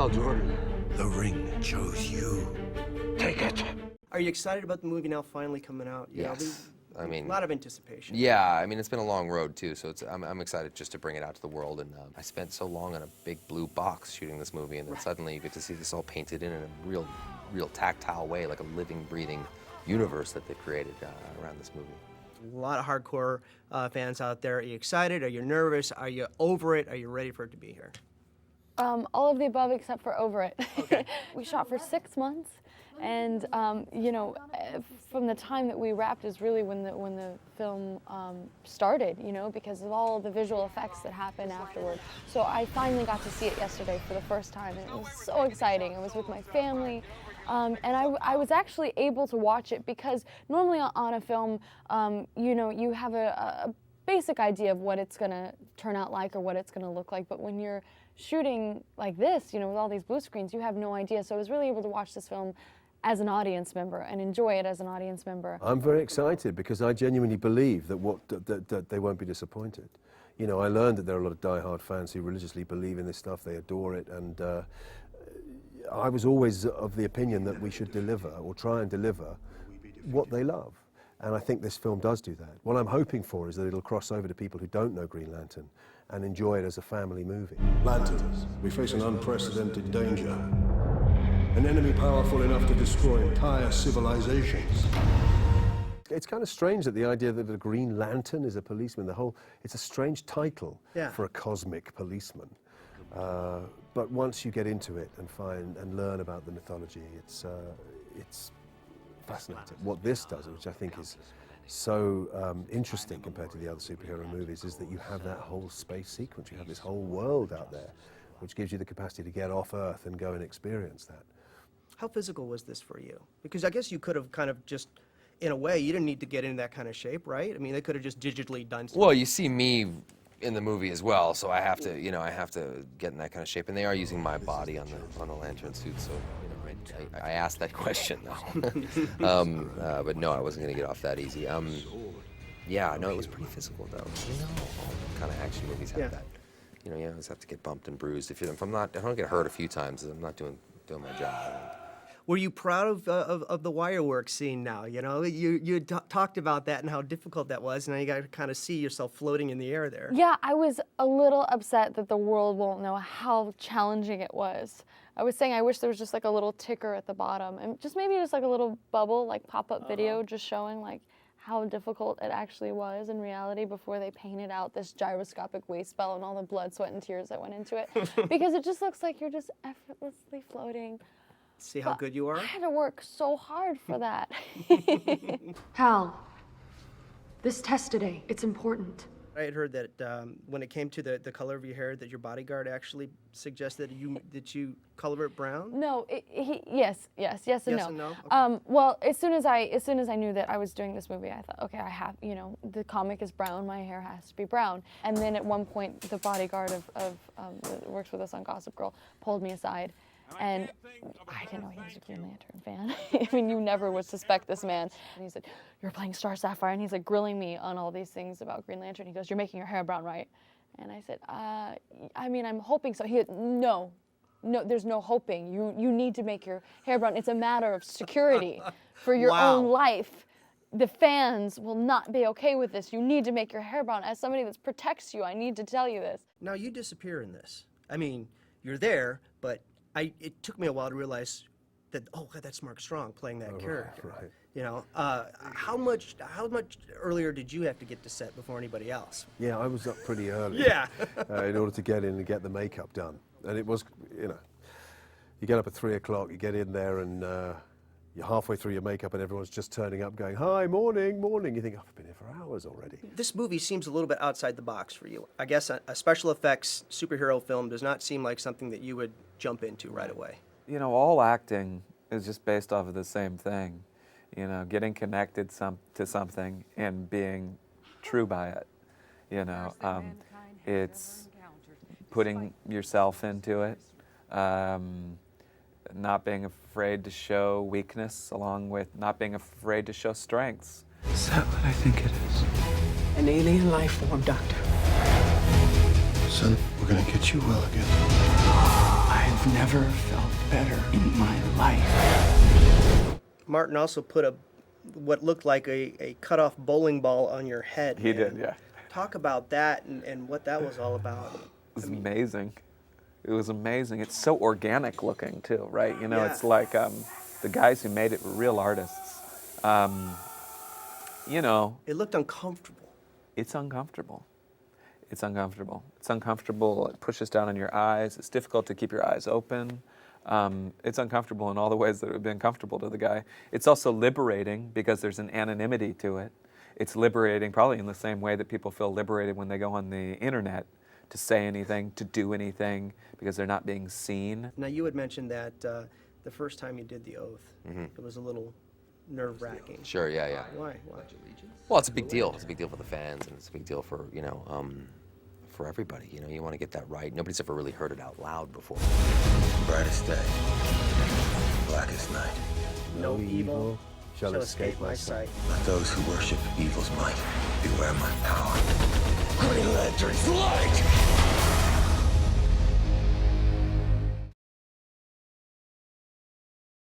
Hal Jordan. The ring chose you. Take it. Are you excited about the movie now finally coming out? You know, Yes. I mean, a lot of anticipation. Yeah, I mean, it's been a long road, too, so I'm excited just to bring it out to the world. And I spent so long on a big blue box shooting this movie, and then suddenly you get to see this all painted in a real tactile way, like a living, breathing universe that they've created around this movie. A lot of hardcore fans out there. Are you excited? Are you nervous? Are you over it? Are you ready for it to be here? All of the above except for over it. Okay. We shot for 6 months, and you know, from the time that we wrapped is really when the film started, you know, because of all the visual effects that happen afterward. So I finally got to see it yesterday for the first time, and it was so exciting. I was with my family. And I was actually able to watch it because normally on a film, you know, you have a basic idea of what it's going to turn out like or what it's going to look like. But when you're shooting like this, you know, with all these blue screens, you have no idea. So I was really able to watch this film as an audience member and enjoy it as an audience member. I'm very excited because I genuinely believe that they won't be disappointed. You know, I learned that there are a lot of die-hard fans who religiously believe in this stuff, they adore it, and I was always of the opinion that we should deliver, or try and deliver, what they love. And I think this film does do that. What I'm hoping for is that it'll cross over to people who don't know Green Lantern and enjoy it as a family movie. Lanterns, we face an unprecedented danger. An enemy powerful enough to destroy entire civilizations. It's kind of strange that the idea that the Green Lantern is a policeman, it's a strange title for a cosmic policeman. But once you get into it and learn about the mythology, it's fascinating. What this does, which I think is so interesting compared to the other superhero movies, is that you have that whole space sequence. You have this whole world out there, which gives you the capacity to get off Earth and go and experience that. How physical was this for you? Because I guess you could have kind of just, in a way, you didn't need to get in that kind of shape, right? I mean, they could have just digitally done something. Well, you see me in the movie as well, so I have to, you know, I have to get in that kind of shape. And they are using my body on the lantern suit, so you know, I asked that question though. But no, I wasn't going to get off that easy. Yeah, no, it was pretty physical though. You know, all kind of action movies have that. You know, you always have to get bumped and bruised. If I don't get hurt a few times, I'm not doing my job. Were you proud of the wire work scene now? You know, you talked about that and how difficult that was, and now you got to kind of see yourself floating in the air there. Yeah, I was a little upset that the world won't know how challenging it was. I was saying I wish there was just like a little ticker at the bottom, and maybe just like a little bubble, like pop-up video, just showing like how difficult it actually was in reality before they painted out this gyroscopic waist spell and all the blood, sweat, and tears that went into it. Because it just looks like you're just effortlessly floating. See how good you are? I had to work so hard for that. Hal, this test today, it's important. I had heard that when it came to the color of your hair, that your bodyguard actually suggested that you color it brown? No, yes and no. Yes and no? Okay. Well, as soon as I knew that I was doing this movie, I thought, okay, I have, you know, the comic is brown, my hair has to be brown. And then at one point, the bodyguard that works with us on Gossip Girl pulled me aside. And I didn't know he was a Green Lantern fan. I mean, you never would suspect this man. And he said, "You're playing Star Sapphire," and he's like grilling me on all these things about Green Lantern. He goes, "You're making your hair brown, right?" And I said, I mean, I'm hoping so. He said, no, there's no hoping. You need to make your hair brown. It's a matter of security for your own life. The fans will not be okay with this. You need to make your hair brown. As somebody that protects you, I need to tell you this. Now, you disappear in this. I mean, you're there, but it took me a while to realize that, oh, God, that's Mark Strong playing that character. Right. You know, how much earlier did you have to get to set before anybody else? Yeah, I was up pretty early. Yeah. In order to get in and get the makeup done. And it was, you know, you get up at 3 o'clock, you get in there and you're halfway through your makeup and everyone's just turning up going, "Hi, morning, morning." You think, oh, I've been here for hours already. This movie seems a little bit outside the box for you. I guess a special effects superhero film does not seem like something that you would jump into right away. You know, all acting is just based off of the same thing. You know, getting connected to something and being true by it. You know, it's putting yourself into it, not being afraid to show weakness along with not being afraid to show strengths. Is that what I think it is? An alien life form, Doctor. Son, we're gonna get you well again. I I've never felt better in my life. Martin also put what looked like a cut-off bowling ball on your head. He man. did, yeah. Talk about that and what that was all about. It was amazing. It was amazing. It's so organic looking too, right? You know, Yeah. it's like the guys who made it were real artists. You know, It looked uncomfortable. it's uncomfortable. It's uncomfortable. It's uncomfortable. It pushes down on your eyes. It's difficult to keep your eyes open. It's uncomfortable in all the ways that it would be uncomfortable to the guy. It's also liberating because there's an anonymity to it. It's liberating probably in the same way that people feel liberated when they go on the internet to say anything, to do anything, because they're not being seen. Now, you had mentioned that the first time you did the oath, it was a little nerve-wracking. Sure, yeah, yeah. Why? Well, it's a big deal. It's a big deal for the fans, and it's a big deal for, you know, for everybody. You know, you want to get that right. Nobody's ever really heard it out loud before. Brightest day, blackest night. No evil shall escape my sight. Let those who worship evil's might beware my power. Green Lantern's light!